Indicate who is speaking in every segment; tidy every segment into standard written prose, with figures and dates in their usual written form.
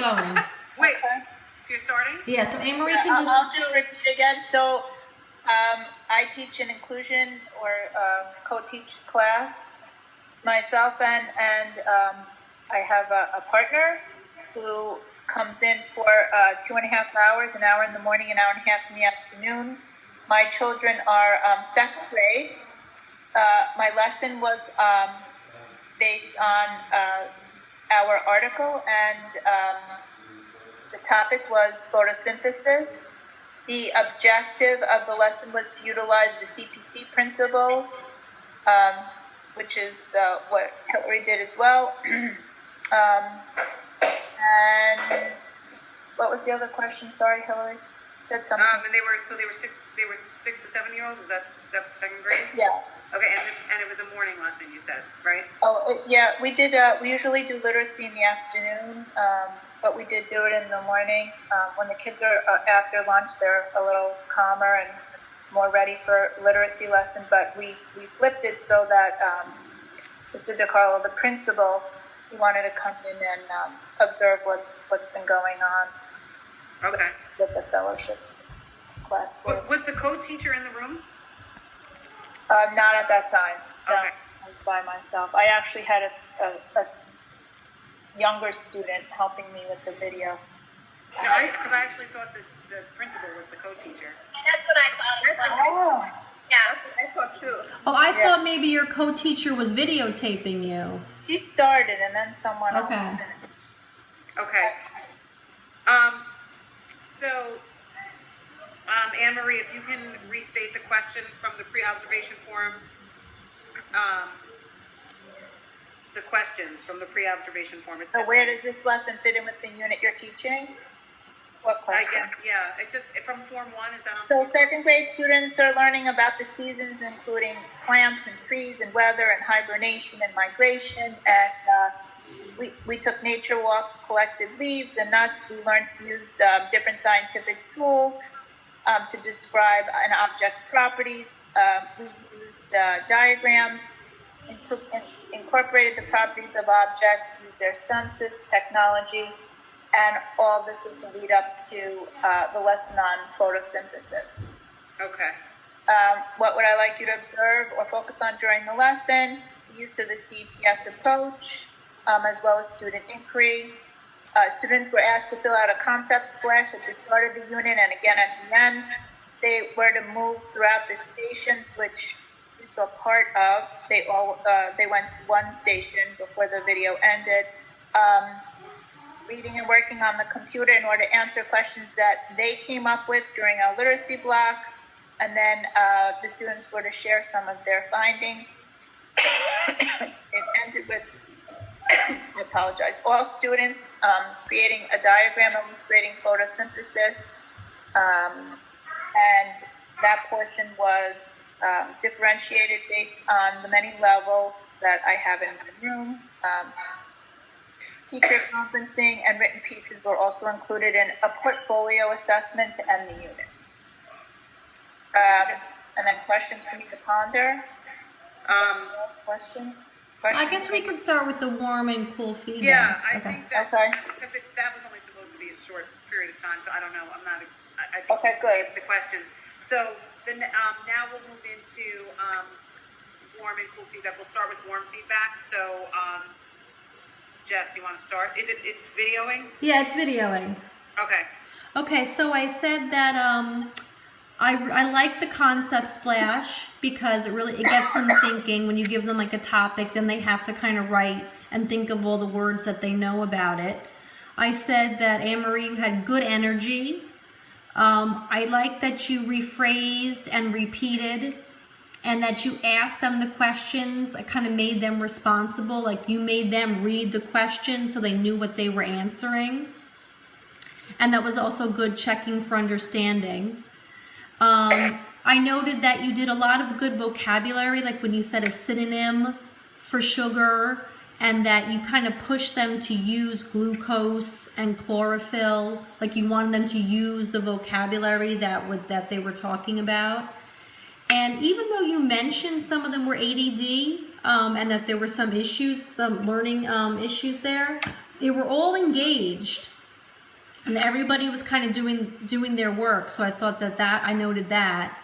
Speaker 1: going.
Speaker 2: Wait, so you're starting?
Speaker 1: Yeah, so Anne-Marie
Speaker 3: Yeah,
Speaker 1: can
Speaker 3: I'll just repeat again. So I teach an inclusion or co-teach class myself, and I have a partner who comes in for 2.5 hours, an hour in the morning, an hour and a half in the afternoon. My children are second grade. My lesson was based on our article, and the topic was photosynthesis. The objective of the lesson was to utilize the CPC principles, which is what Hillary did as well. And what was the other question? Sorry, Hillary. You said something.
Speaker 2: And they were 6 to 7 year olds. Is that second grade?
Speaker 3: Yeah.
Speaker 2: Okay, and it was a morning lesson, you said, right?
Speaker 3: Oh, yeah. We did. We usually do literacy in the afternoon, but we did do it in the morning. When the kids are after lunch, they're a little calmer and more ready for literacy lesson. But we flipped it so that Mr. DiCarlo, the principal, he wanted to come in and observe what's been going on.
Speaker 2: Okay.
Speaker 3: With the fellowship class.
Speaker 2: Was the co-teacher in the room?
Speaker 3: Not at that time. No,
Speaker 2: Okay.
Speaker 3: I was by myself. I actually had a younger student helping me with the video.
Speaker 2: No, because I actually thought that the principal was the co-teacher.
Speaker 4: That's what I thought as well.
Speaker 3: Oh.
Speaker 4: Yeah.
Speaker 2: I thought too.
Speaker 1: Oh, I thought maybe your co-teacher was videotaping you.
Speaker 3: She started and then someone else
Speaker 1: Okay.
Speaker 3: finished.
Speaker 2: Okay. So, Anne-Marie, if you can restate the question from the pre-observation forum, the questions from the pre-observation forum.
Speaker 3: So where does this lesson fit in with the unit you're teaching? What
Speaker 2: I
Speaker 3: question?
Speaker 2: guess, yeah, it just, from Form 1, is that on?
Speaker 3: So second grade students are learning about the seasons, including plants and trees and weather and hibernation and migration. And we took nature walks, collected leaves and nuts. We learned to use different scientific tools to describe an object's properties. We used diagrams, incorporated the properties of objects, used their senses, technology, and all this was to lead up to the lesson on photosynthesis.
Speaker 2: Okay.
Speaker 3: What would I like you to observe or focus on during the lesson? The use of the CPS approach, as well as student inquiry. Students were asked to fill out a concept splash at the start of the unit and again at the end. They were to move throughout the stations, which students were part of. They went to one station before the video ended. Reading and working on the computer in order to answer questions that they came up with during our literacy block. And then the students were to share some of their findings. It ended with, I apologize, all students creating a diagram illustrating photosynthesis. And that portion was differentiated based on the many levels that I have in the room. Teacher conferencing and written pieces were also included in a portfolio assessment to end the unit. And then questions for me to ponder. Question?
Speaker 1: I guess we could start with the warm and cool feedback.
Speaker 2: Yeah, I
Speaker 1: Okay.
Speaker 2: think that,
Speaker 3: Okay.
Speaker 2: because that was only supposed to be a short period of time, so I don't know, I think
Speaker 3: Okay,
Speaker 2: you
Speaker 3: good.
Speaker 2: answered the questions. So then, now we'll move into, warm and cool feedback. We'll start with warm feedback. So, Jess, you want to start? It's videoing?
Speaker 1: Yeah, it's videoing.
Speaker 2: Okay.
Speaker 1: Okay, so I said that I like the concept splash because it gets them thinking. When you give them like a topic, then they have to kind of write and think of all the words that they know about it. I said that Anne-Marie had good energy. I like that you rephrased and repeated and that you asked them the questions. I kind of made them responsible, like you made them read the question so they knew what they were answering. And that was also good checking for understanding. I noted that you did a lot of good vocabulary, like when you said a synonym for sugar, and that you kind of pushed them to use glucose and chlorophyll, like you wanted them to use the vocabulary that they were talking about. And even though you mentioned some of them were ADD, and that there were some issues, some learning issues there, they were all engaged. and everybody was kind of doing their work. So I thought that I noted that,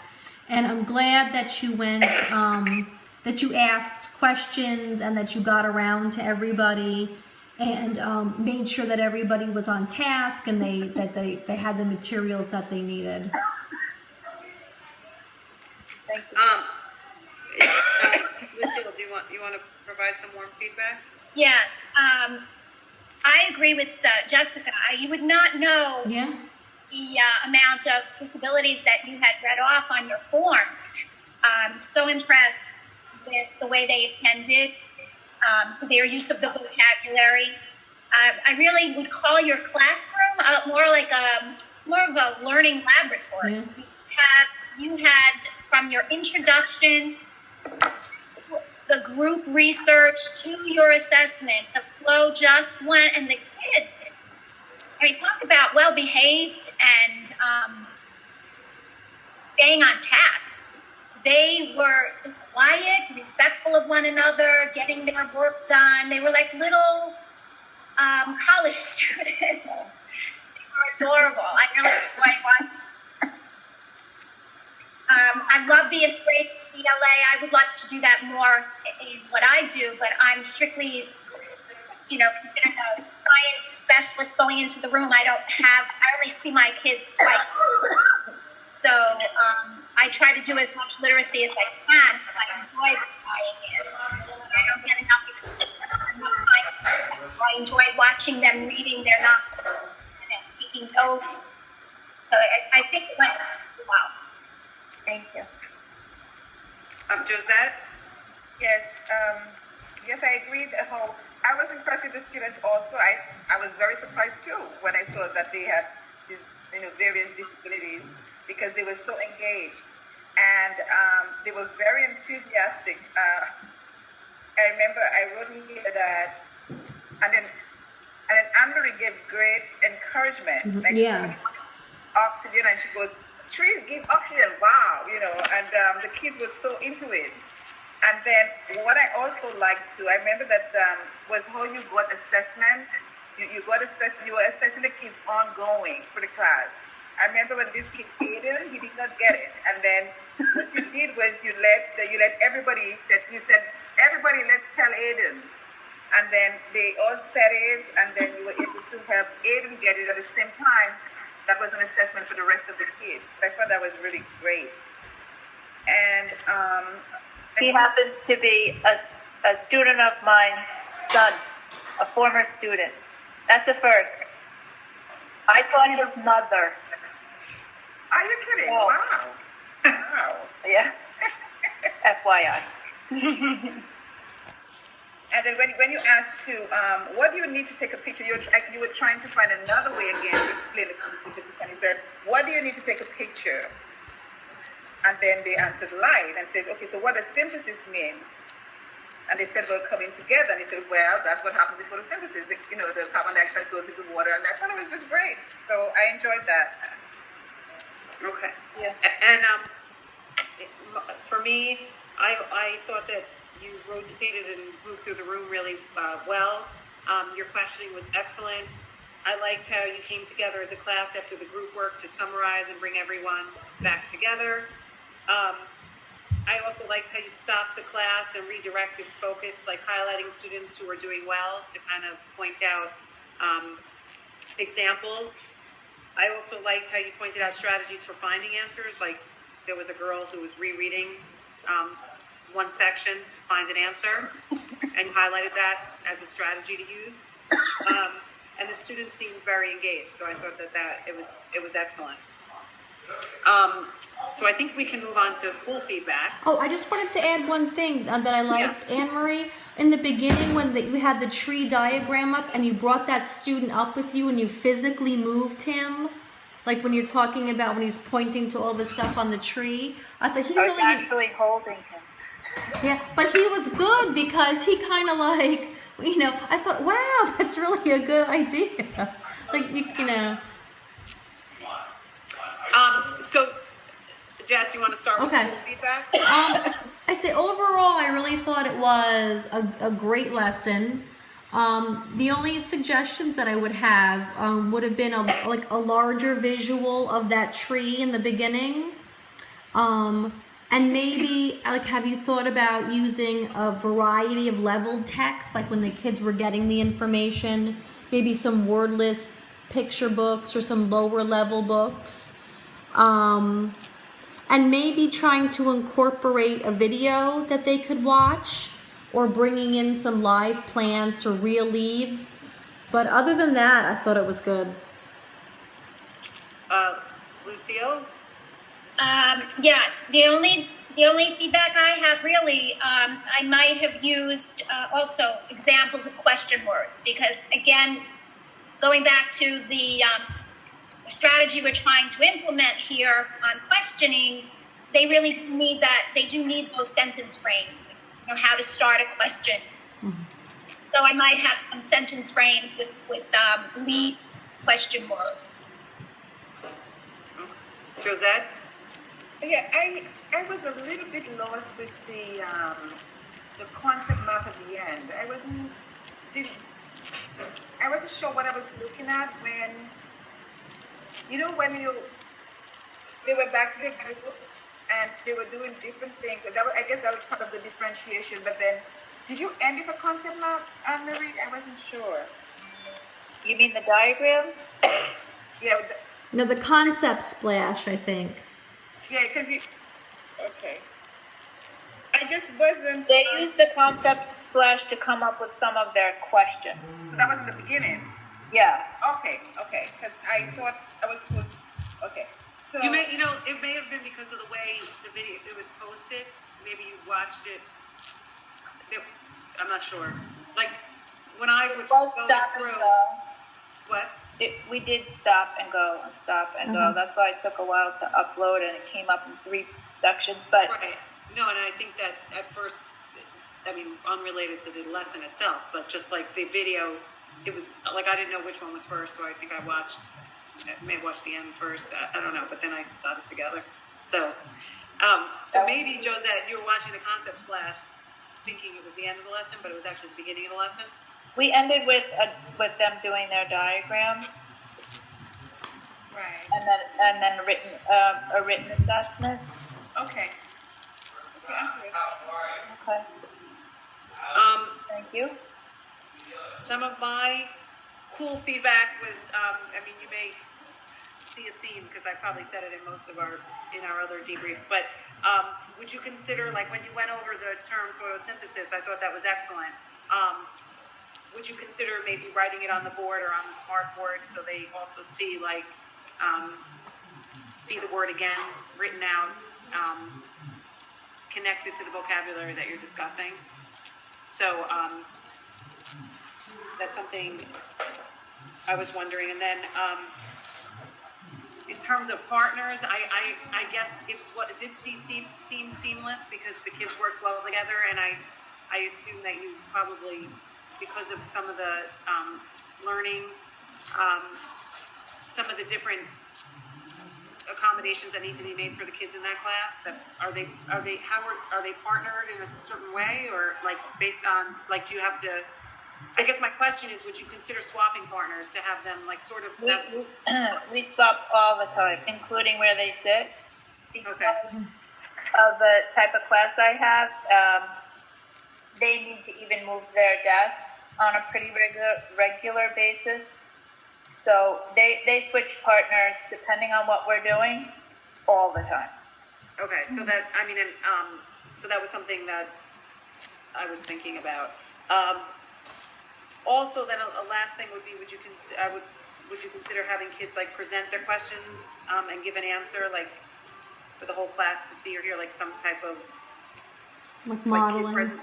Speaker 1: and I'm glad that you went that you asked questions and that you got around to everybody and made sure that everybody was on task and they had the materials that they needed.
Speaker 3: Thank you.
Speaker 2: Lucille, do you want to provide some more feedback?
Speaker 4: Yes. I agree with Jessica. You would not know
Speaker 1: Yeah.
Speaker 4: the amount of disabilities that you had read off on your form. I'm so impressed with the way they attended, their use of the vocabulary. I really would call your classroom more of a learning laboratory.
Speaker 1: Yeah.
Speaker 4: You had from your introduction, the group research to your assessment, the flow just went, and the kids, I mean, talk about well-behaved and staying on task. They were quiet, respectful of one another, getting their work done. They were like little college students. They were adorable. I really enjoyed watching. I love the integration of ELA. I would love to do that more in what I do, but I'm strictly, considered a science specialist going into the room. I only see my kids twice. So I try to do as much literacy as I can, but I enjoy buying it. I don't get enough experience. I enjoy watching them reading. They're not taking notes. So I think it went well.
Speaker 3: Thank you.
Speaker 2: Josette?
Speaker 5: Yes, yes, I agreed. I was impressed with the students also. I was very surprised too when I saw that they had these, various disabilities because they were so engaged and they were very enthusiastic. I remember I wrote here that, and then Anne-Marie gave great encouragement. Like,
Speaker 1: Yeah.
Speaker 5: oxygen, and she goes, trees give oxygen, wow, and the kids were so into it. And then what I also liked too, I remember that was how you got assessments. You were assessing the kids ongoing for the class. I remember when this kid Aiden, he did not get it, and then what you did was you let everybody you said everybody, let's tell Aiden, and then they all said it, and then you were able to help Aiden get it at the same time. That was an assessment for the rest of the kids. So I thought that was really great. And
Speaker 3: He happens to be a student of mine's son, a former student. That's a first. I taught his mother.
Speaker 5: Are you kidding?
Speaker 3: No.
Speaker 5: Wow. Wow.
Speaker 3: Yeah. FYI.
Speaker 5: And then when you asked to, what do you need to take a picture? You were trying to find another way again to explain the participant. And he said, what do you need to take a picture? And then they answered light and said, okay, so what does synthesis mean? And they said, well, coming together. And he said, well, that's what happens in photosynthesis. The carbon dioxide goes into water, and I thought it was just great. So I enjoyed that.
Speaker 2: Okay.
Speaker 3: Yeah.
Speaker 2: And for me, I thought that you rotated and moved through the room really well. Your questioning was excellent. I liked how you came together as a class after the group work to summarize and bring everyone back together. I also liked how you stopped the class and redirected focus, like highlighting students who were doing well to kind of point out examples. I also liked how you pointed out strategies for finding answers, like there was a girl who was rereading one section to find an answer, and you highlighted that as a strategy to use. And the students seemed very engaged, so I thought that it was excellent. So I think we can move on to pool feedback.
Speaker 1: Oh, I just wanted to add one thing that I liked, Anne-Marie. In the beginning, when you had the tree diagram up and you brought that student up with you and you physically moved him, like when you're talking about when he's pointing to all the stuff on the tree, I thought he
Speaker 3: I was
Speaker 1: really...
Speaker 3: actually holding him.
Speaker 1: Yeah, but he was good because he kind of like, I thought, wow, that's really a good idea. Like,
Speaker 2: So, Jess, you want to start with
Speaker 1: Okay.
Speaker 2: pool feedback?
Speaker 1: I say overall, I really thought it was a great lesson. The only suggestions that I would have would have been like a larger visual of that tree in the beginning. And maybe, like, have you thought about using a variety of leveled text, like when the kids were getting the information, maybe some wordless picture books or some lower level books? And maybe trying to incorporate a video that they could watch, or bringing in some live plants or real leaves. But other than that, I thought it was good.
Speaker 2: Lucille?
Speaker 4: Yes, the only feedback I have really, I might have used also examples of question words, because again, going back to the strategy we're trying to implement here on questioning, they really need that. They do need those sentence frames, how to start a question. Mm-hmm. So I might have some sentence frames with lead question words.
Speaker 2: Josette?
Speaker 5: Yeah, I was a little bit lost with the concept map at the end. I wasn't sure what I was looking at when they went back to the groups and they were doing different things. And I guess that was part of the differentiation. But then, did you end with a concept map, Anne-Marie? I wasn't sure.
Speaker 3: You mean the diagrams?
Speaker 5: Yeah.
Speaker 1: No, the concept splash, I think.
Speaker 5: Yeah, because okay. I just wasn't.
Speaker 3: They used the concept splash to come up with some of their questions.
Speaker 5: So that was in the beginning.
Speaker 3: Yeah.
Speaker 5: Okay. Because I thought I was supposed. Okay. So
Speaker 2: it may have been because of the way the video it was posted. Maybe you watched it. I'm not sure. Like when I was going through. What?
Speaker 3: We did stop and go and stop and go. That's why it took a while to upload, and it came up in 3 sections. But
Speaker 2: right. No, and I think that at first, unrelated to the lesson itself, but just like the video, it was like I didn't know which one was first, so I think I may have watched the end first. I don't know, but then I got it together. So maybe Josette, you were watching the concept splash, thinking it was the end of the lesson, but it was actually the beginning of the lesson.
Speaker 3: We ended with them doing their diagram,
Speaker 5: right,
Speaker 3: and then a written assessment.
Speaker 5: Okay.
Speaker 3: Okay. Thank you.
Speaker 2: Some of my cool feedback was, you may see a theme because I probably said it in our other debriefs, but would you consider, like when you went over the term photosynthesis, I thought that was excellent. Would you consider maybe writing it on the board or on the smart board so they also see see the word again written out, connected to the vocabulary that you're discussing? So that's something I was wondering. And then in terms of partners, I guess it did seem seamless because the kids worked well together, and I assume that you probably, because of some of the learning, some of the different accommodations that need to be made for the kids in that class, that are they partnered in a certain way, or like based on, like, do you have to, I guess my question is, would you consider swapping partners to have them like sort of
Speaker 3: we swap all the time, including where they sit, because of the type of class I have. They need to even move their desks on a pretty regular basis. So they switch partners depending on what we're doing all the time.
Speaker 2: Okay, so that, so that was something that I was thinking about. Also, then a last thing would be, would you consider having kids like present their questions and give an answer, like for the whole class to see or hear, like some type of
Speaker 1: like modeling.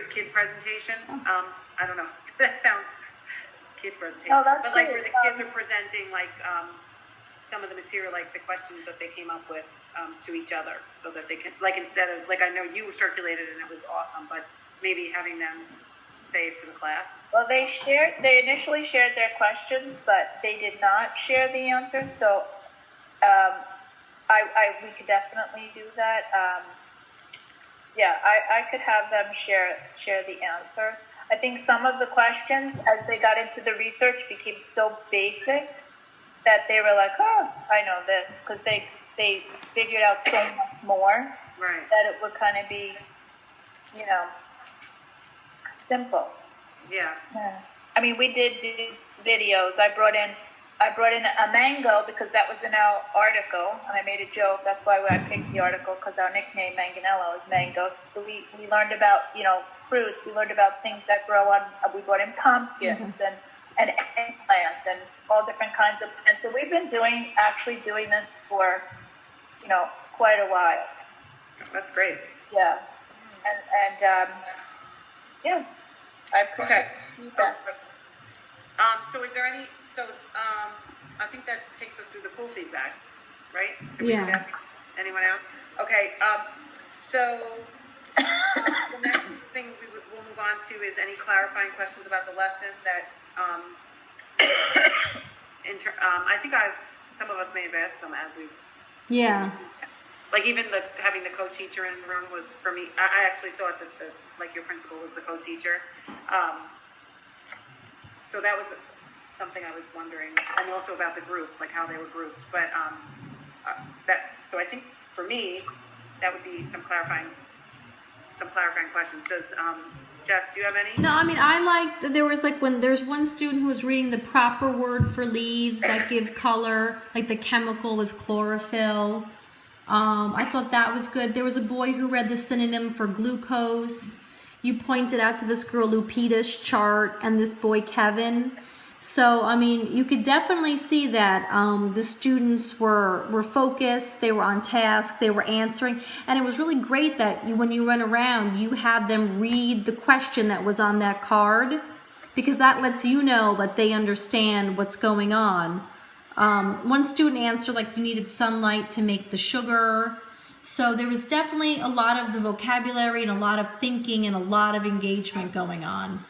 Speaker 2: Kid presentation. I don't know. That sounds kid presentation.
Speaker 3: Oh, that's
Speaker 2: but like
Speaker 3: great.
Speaker 2: where the kids are presenting like some of the material, like the questions that they came up with to each other, so that they can, like, instead of, like, I know you circulated and it was awesome, but maybe having them say it to the class.
Speaker 3: Well, they initially shared their questions, but they did not share the answers. So we could definitely do that. Yeah, I could have them share the answers. I think some of the questions, as they got into the research, became so basic that they were like, oh, I know this, because they figured out so much more
Speaker 2: Right.
Speaker 3: that it would kind of be, you know, simple.
Speaker 2: Yeah.
Speaker 3: Yeah. I mean, we did do videos. I brought in a mango because that was in our article, and I made a joke. That's why I picked the article, because our nickname Manganello is mango. So we learned about, you know, fruits. We learned about things that grow on. We brought in pumpkins and eggplants and all different kinds of plants. So we've been actually doing this for, you know, quite a while.
Speaker 2: That's great.
Speaker 3: Yeah, and yeah, I appreciate that.
Speaker 2: So is there any, I think that takes us through the pool feedback, right? Did we do
Speaker 1: Yeah.
Speaker 2: that? Anyone out? Okay, so the next thing we'll move on to is any clarifying questions about the lesson that, I think some of us may have asked them as we've,
Speaker 1: Yeah.
Speaker 2: like even having the co-teacher in the room was, for me, I actually thought that your principal was the co-teacher. So that was something I was wondering, and also about the groups, like how they were grouped. But so I think for me, that would be some clarifying questions. Does Jess, do you have any?
Speaker 1: No, I mean, I like that there was like when there's one student who was reading the proper word for leaves that give color, like the chemical was chlorophyll. I thought that was good. There was a boy who read the synonym for glucose. You pointed out to this girl Lupita's chart and this boy Kevin. So, I mean, you could definitely see that the students were focused, they were on task, they were answering, and it was really great that when you went around, you had them read the question that was on that card, because that lets you know that they understand what's going on. One student answered like you needed sunlight to make the sugar. So there was definitely a lot of the vocabulary and a lot of thinking and a lot of engagement going on.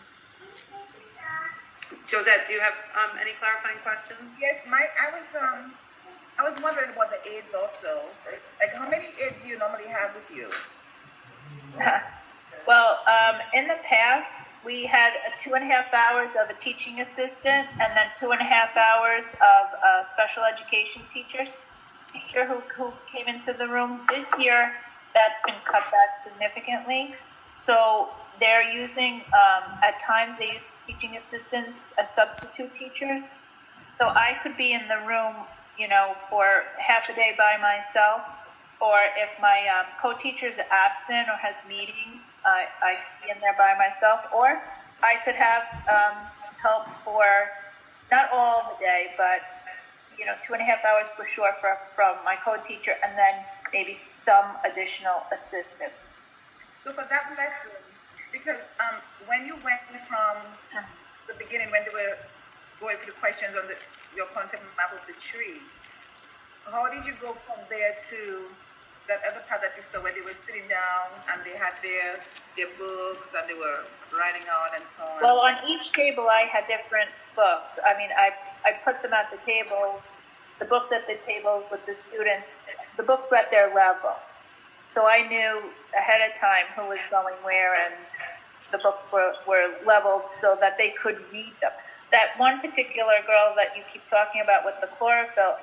Speaker 2: Josette, do you have any clarifying questions?
Speaker 5: Yes, I was wondering about the aides also. Like, how many aides do you normally have with you?
Speaker 3: Well, in the past, we had 2.5 hours of a teaching assistant and then 2.5 hours of a special education teacher who came into the room. This year, that's been cut back significantly. So they're using, at times, they use teaching assistants as substitute teachers. So I could be in the room, you know, for half a day by myself, or if my co-teacher is absent or has meetings, I could be in there by myself, or I could have help for not all the day, but, you know, 2.5 hours for sure from my co-teacher, and then maybe some additional assistance.
Speaker 5: So for that lesson, because when you went from the beginning, when they were going through the questions on your concept map of the tree, how did you go from there to that other part that you saw where they were sitting down and they had their books and they were writing out and so on?
Speaker 3: Well, on each table I had different books. I mean, I put them at the tables, the books at the tables with the students. The books were at their level. So I knew ahead of time who was going where, and the books were leveled so that they could read them. That one particular girl that you keep talking about with the chlorophyll,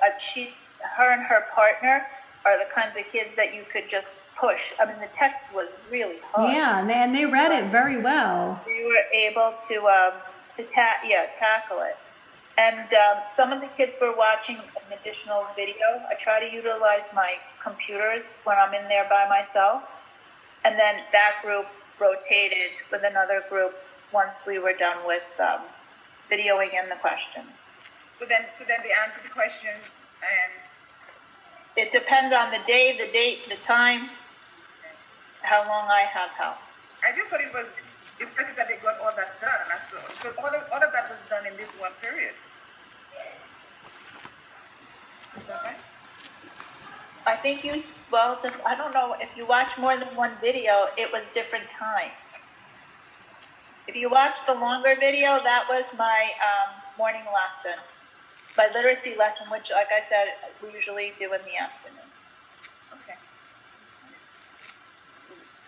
Speaker 3: her and her partner are the kinds of kids that you could just push. I mean, the text was really hard.
Speaker 1: Yeah, and they read it very well.
Speaker 3: We were able to tackle it. And some of the kids were watching an additional video. I try to utilize my computers when I'm in there by myself. And then that group rotated with another group once we were done with videoing in the question.
Speaker 5: So then they answer the questions, and
Speaker 3: it depends on the day, the date, the time, how long I have help.
Speaker 5: I just thought it was impressive that they got all that done. So all of that was done in this one period. Is that right?
Speaker 3: I think I don't know, if you watch more than one video, it was different times. If you watch the longer video, that was my morning lesson, my literacy lesson, which, like I said, we usually do in the afternoon.
Speaker 5: Okay.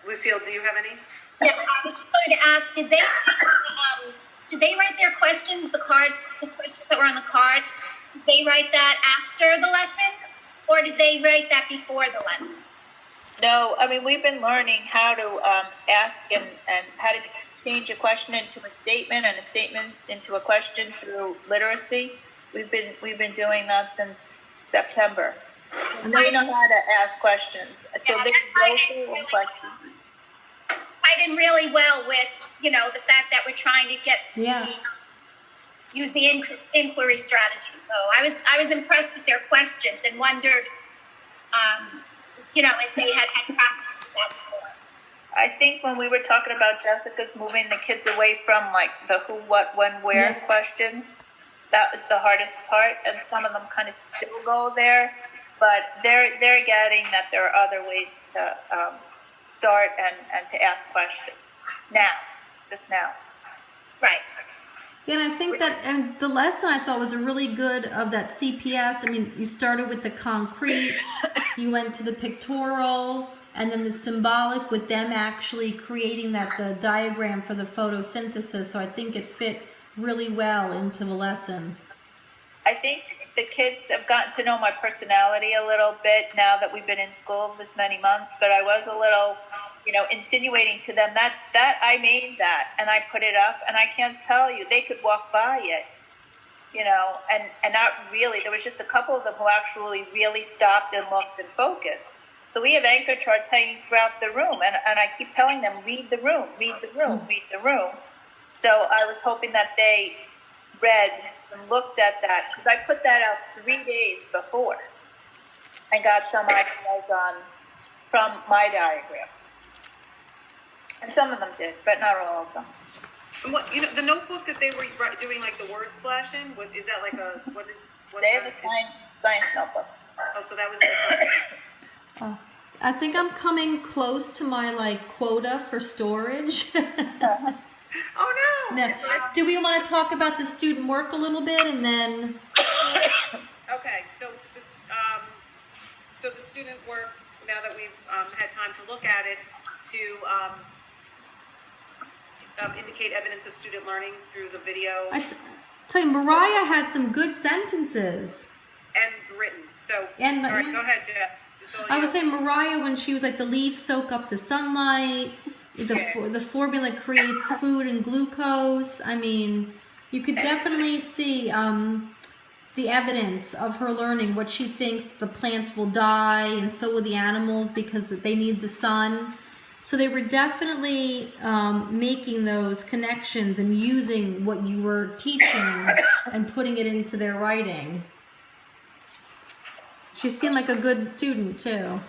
Speaker 2: Lucille, do you have any?
Speaker 4: Yeah, I was just going to ask, did they write their questions, the questions that were on the card, did they write that after the lesson, or did they write that before the lesson?
Speaker 3: No, I mean, we've been learning how to ask and how to change a question into a statement and a statement into a question through literacy. We've been doing that since September. And they know how to ask questions. So
Speaker 4: Yeah,
Speaker 3: they
Speaker 4: that's
Speaker 3: go
Speaker 4: tied
Speaker 3: through
Speaker 4: in
Speaker 3: one question.
Speaker 4: Tied in really well with, you know, the fact that we're trying to get
Speaker 1: Yeah.
Speaker 4: use the inquiry strategy. So I was impressed with their questions and wondered, you know, if they had practice with that before.
Speaker 3: I think when we were talking about Jessica's moving the kids away from like the who, what, when, where
Speaker 1: Yeah.
Speaker 3: questions, that was the hardest part, and some of them kind of still go there, but they're getting that there are other ways to start and to ask questions just now.
Speaker 4: Right.
Speaker 1: Yeah, and I think that, and the lesson I thought was a really good of that CPS. I mean, you started with the concrete, you went to the pictorial, and then the symbolic with them actually creating the diagram for the photosynthesis. So I think it fit really well into the lesson.
Speaker 3: I think the kids have gotten to know my personality a little bit now that we've been in school this many months, but I was a little, you know, insinuating to them that I made that and I put it up, and I can't tell you, they could walk by it, you know, and not really. There was just a couple of them who actually really stopped and looked and focused. So we have anchor charts hanging throughout the room, and I keep telling them, read the room, read the room, read the room. So I was hoping that they read and looked at that, because I put that out 3 days before and got some ideas from my diagram. And some of them did, but not all of them.
Speaker 2: And what, you know, the notebook that they were doing like the word splash in, is that like what
Speaker 3: They have a science notebook.
Speaker 2: Oh, so that was the
Speaker 1: Oh, I think I'm coming close to my quota for storage.
Speaker 2: Oh no!
Speaker 1: Now, do we want to talk about the student work a little bit, and then?
Speaker 2: Okay, so this, so the student work, now that we've had time to look at it, to indicate evidence of student learning through the video
Speaker 1: Tell you, Mariah had some good sentences.
Speaker 2: and written. So,
Speaker 1: And
Speaker 2: all right, go ahead, Jess. It's all
Speaker 1: I
Speaker 2: you.
Speaker 1: was saying Mariah, when she was like, the leaves soak up the sunlight, the formula creates food and glucose. I mean, you could definitely see the evidence of her learning, what she thinks the plants will die, and so will the animals because they need the sun. So they were definitely making those connections and using what you were teaching and putting it into their writing. She seemed like a good student too.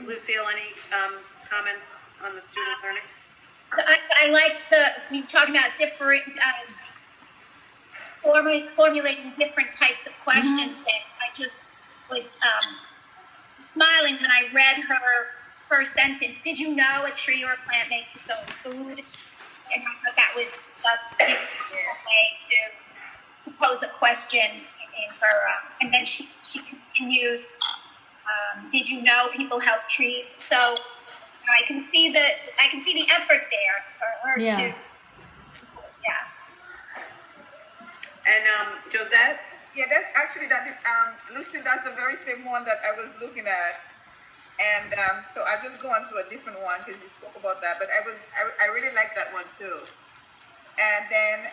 Speaker 2: Lucille, any comments on the student learning?
Speaker 4: I liked we talked about different, formulating different types of questions.
Speaker 1: Mm-hmm.
Speaker 4: That I just was smiling when I read her first sentence. Did you know a tree or a plant makes its own food? And I thought that was just a way to pose a question in her. And then she continues, did you know people help trees? So I can see the effort there for her
Speaker 1: Yeah.
Speaker 4: to.
Speaker 2: And Josette?
Speaker 5: Yeah, that's actually Lucy, that's the very same one that I was looking at. And so I just go on to a different one because you spoke about that, but I really like that one too. And then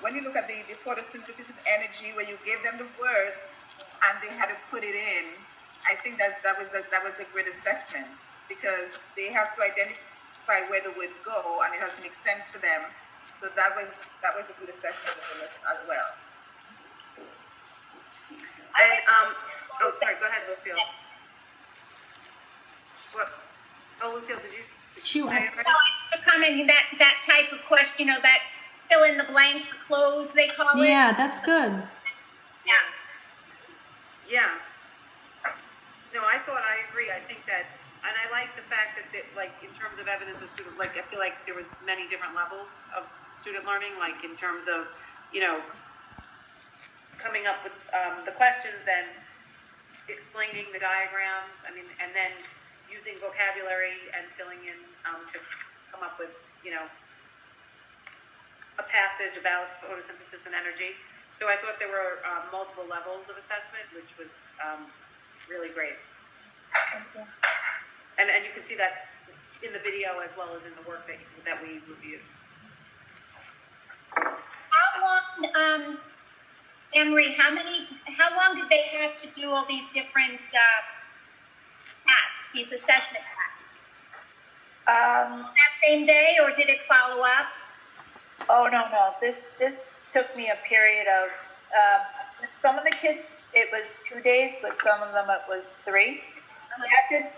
Speaker 5: when you look at the photosynthesis of energy, where you gave them the words and they had to put it in, I think that was a great assessment, because they have to identify where the words go and it has to make sense to them. So that was a good assessment of the lesson as well.
Speaker 2: And oh, sorry. Go ahead, Lucille. What? Oh, Lucille, did you?
Speaker 1: She
Speaker 2: say it right?
Speaker 4: No, I was commenting that type of question, that fill in the blanks, the clothes they call it.
Speaker 1: Yeah, that's good.
Speaker 4: Yeah.
Speaker 2: Yeah. No, I agree. I think that, and I like the fact that, in terms of evidence of student, I feel like there was many different levels of student learning, in terms of, coming up with the questions, then explaining the diagrams, and then using vocabulary and filling in to come up with, you know, a passage about photosynthesis and energy. So I thought there were multiple levels of assessment, which was really great. And you can see that in the video as well as in the work that we reviewed.
Speaker 4: How long, Anne-Marie, how long did they have to do all these different tasks, these assessment tasks? That same day, or did it follow up?
Speaker 3: Oh, no. This took me a period of, some of the kids, it was 2 days, but some of them it was 3. After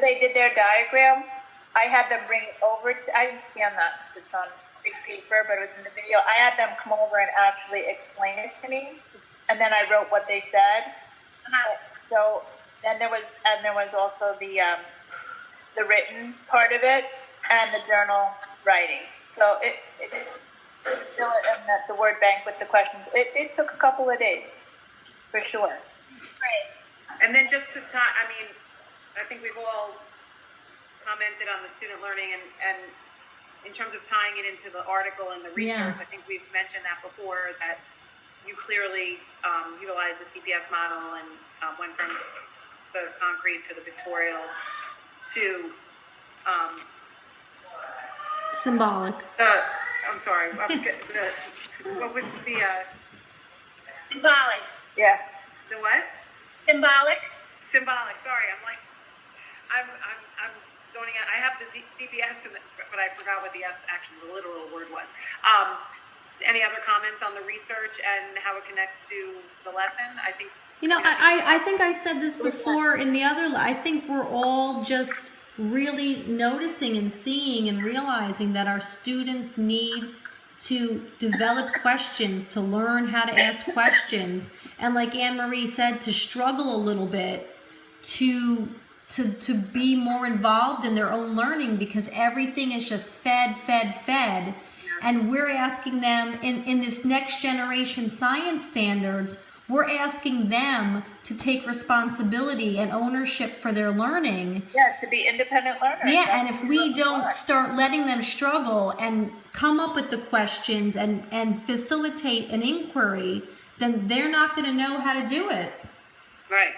Speaker 3: they did their diagram, I had them bring it over to, I didn't scan that because it's on big paper, but it was in the video. I had them come over and actually explain it to me, and then I wrote what they said. So then there was also the written part of it and the journal writing. So it fill it in the word bank with the questions. It took a couple of days, for sure.
Speaker 4: Right.
Speaker 2: And then just to tie, I mean, I think we've all commented on the student learning and in terms of tying it into the article and the research, I think we've mentioned that before, that you clearly utilized the CPS model and went from the concrete to the pictorial to
Speaker 1: Symbolic.
Speaker 2: I'm sorry, what was the
Speaker 4: Symbolic.
Speaker 3: Yeah.
Speaker 2: the what?
Speaker 4: Symbolic.
Speaker 2: Symbolic. Sorry, I'm zoning out. I have the CPS, but I forgot what the the literal word was. Any other comments on the research and how it connects to the lesson? I think.
Speaker 1: You know, I think I said this before in the other. I think we're all just really noticing and seeing and realizing that our students need to develop questions, to learn how to ask questions, and like Anne-Marie said, to struggle a little bit to be more involved in their own learning, because everything is just fed. And we're asking them in this next generation science standards, we're asking them to take responsibility and ownership for their learning.
Speaker 3: Yeah, to be independent learners.
Speaker 1: Yeah,
Speaker 3: That's
Speaker 1: and if
Speaker 3: what
Speaker 1: we don't start letting them struggle and come up with the questions and facilitate an inquiry, then they're not going to know how to do it.
Speaker 2: Right.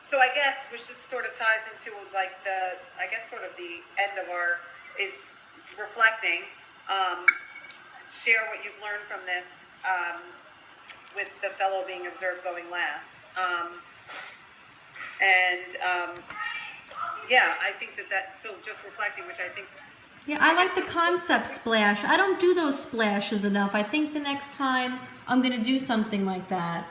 Speaker 2: So I guess, which just sort of ties into like sort of the end of is reflecting, share what you've learned from this, with the fellow being observed going last. I think so just reflecting, which I think.
Speaker 1: Yeah, I like the concept splash. I don't do those splashes enough. I think the next time I'm going to do something like that.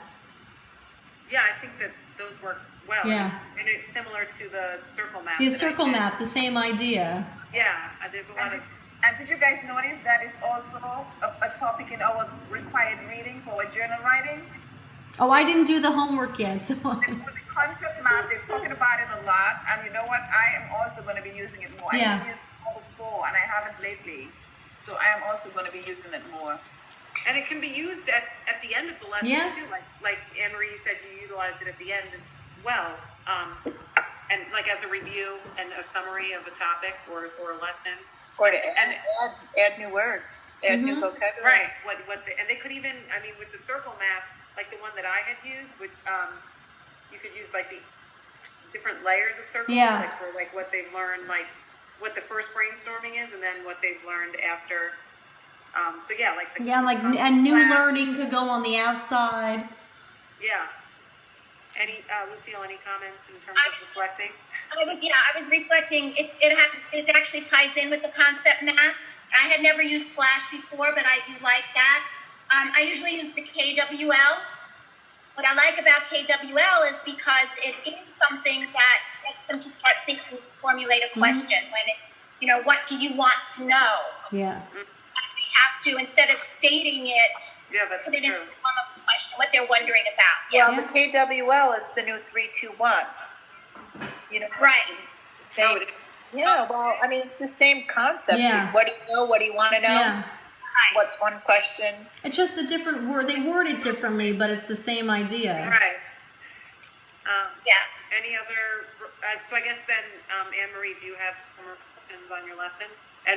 Speaker 2: Yeah, I think that those work well.
Speaker 1: Yeah.
Speaker 2: And it's similar to the circle map.
Speaker 1: The circle map, the same idea.
Speaker 2: Yeah, there's a lot of.
Speaker 5: And did you guys notice that is also a topic in our required reading for our journal writing?
Speaker 1: Oh, I didn't do the homework yet, so.
Speaker 5: For the concept map, they're talking about it a lot, and you know what? I am also going to be using it more.
Speaker 1: Yeah.
Speaker 5: I used it before, and I haven't lately, so I am also going to be using it more.
Speaker 2: And it can be used at the end of the lesson too, like Anne-Marie said, you utilized it at the end as well, and like as a review and a summary of a topic or a lesson.
Speaker 3: Or to add new words, add new vocabulary.
Speaker 2: Right. And they could even, I mean, with the circle map, like the one that I had used, you could use like the different layers of circles, like for like what they've learned, like what the first brainstorming is, and then what they've learned after.
Speaker 1: And new learning could go on the outside.
Speaker 2: Yeah. Lucille, any comments in terms of reflecting?
Speaker 4: I was reflecting. It actually ties in with the concept maps. I had never used Splash before, but I do like that. I usually use the KWL. What I like about KWL is because it is something that gets them to start thinking, to formulate a question. When it's, what do you want to know?
Speaker 1: Yeah.
Speaker 4: We have to, instead of stating it, put it in the form of a question, what they're wondering about.
Speaker 3: Yeah. Well, the KWL is the new 3-2-1.
Speaker 4: Right.
Speaker 3: Same. Yeah. Well, I mean, it's the same concept.
Speaker 1: Yeah.
Speaker 3: What do you know? What do you want to know?
Speaker 1: Yeah.
Speaker 3: What's one question?
Speaker 1: It's just a different word. They word it differently, but it's the same idea.
Speaker 2: Right.
Speaker 4: Yeah.
Speaker 2: Any other so I guess then, Anne Marie, do you have some reflections on your lesson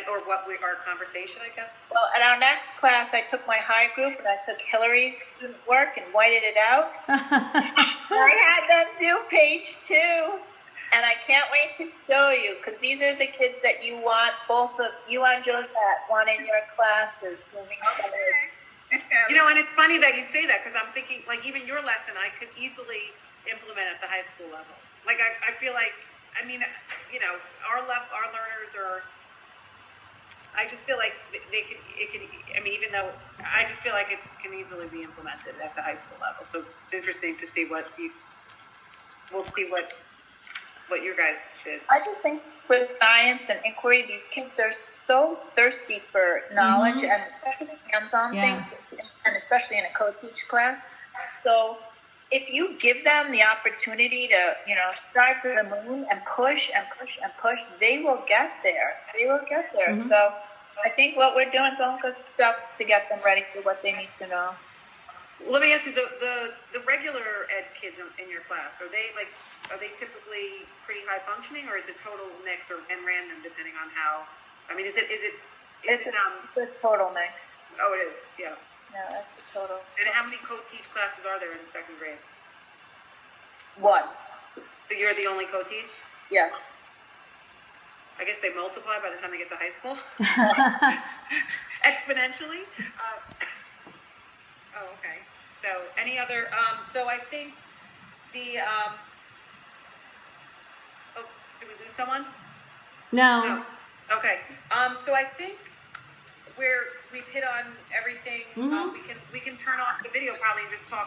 Speaker 2: or our conversation? I guess.
Speaker 3: Well, at our next class, I took my high group and I took Hillary's student work and whited it out. I had them do page 2, and I can't wait to show you, because these are the kids that you want, both of you and Josette want in your classes moving forward.
Speaker 2: You know, and it's funny that you say that, because I'm thinking, like, even your lesson, I could easily implement at the high school level. Like, I feel like, I mean, you know, our learners are. I just feel like it could. I mean, even though I just feel like it can easily be implemented at the high school level. So it's interesting to see we'll see what your guys did.
Speaker 3: I just think with science and inquiry, these kids are so thirsty for knowledge and especially hands-on things, and especially in a co-teach class. So if you give them the opportunity to, you know, strive for the moon and push and push and push, they will get there. They will get there. So I think what we're doing is all good stuff to get them ready for what they need to know.
Speaker 2: Well, let me ask you, the regular ed kids in your class, are they typically pretty high functioning, or is it total mix and random depending on how? I mean, is it
Speaker 3: It's a total mix.
Speaker 2: Oh, it is. Yeah.
Speaker 3: No, it's a total.
Speaker 2: And how many co-teach classes are there in the second grade?
Speaker 3: 1.
Speaker 2: So you're the only co-teach?
Speaker 3: Yes.
Speaker 2: I guess they multiply by the time they get to high school exponentially. Oh, okay. So any other? So I think the. Oh, did we lose someone?
Speaker 1: No.
Speaker 2: No. Okay. So I think we've hit on everything. We can turn off the video probably and just talk.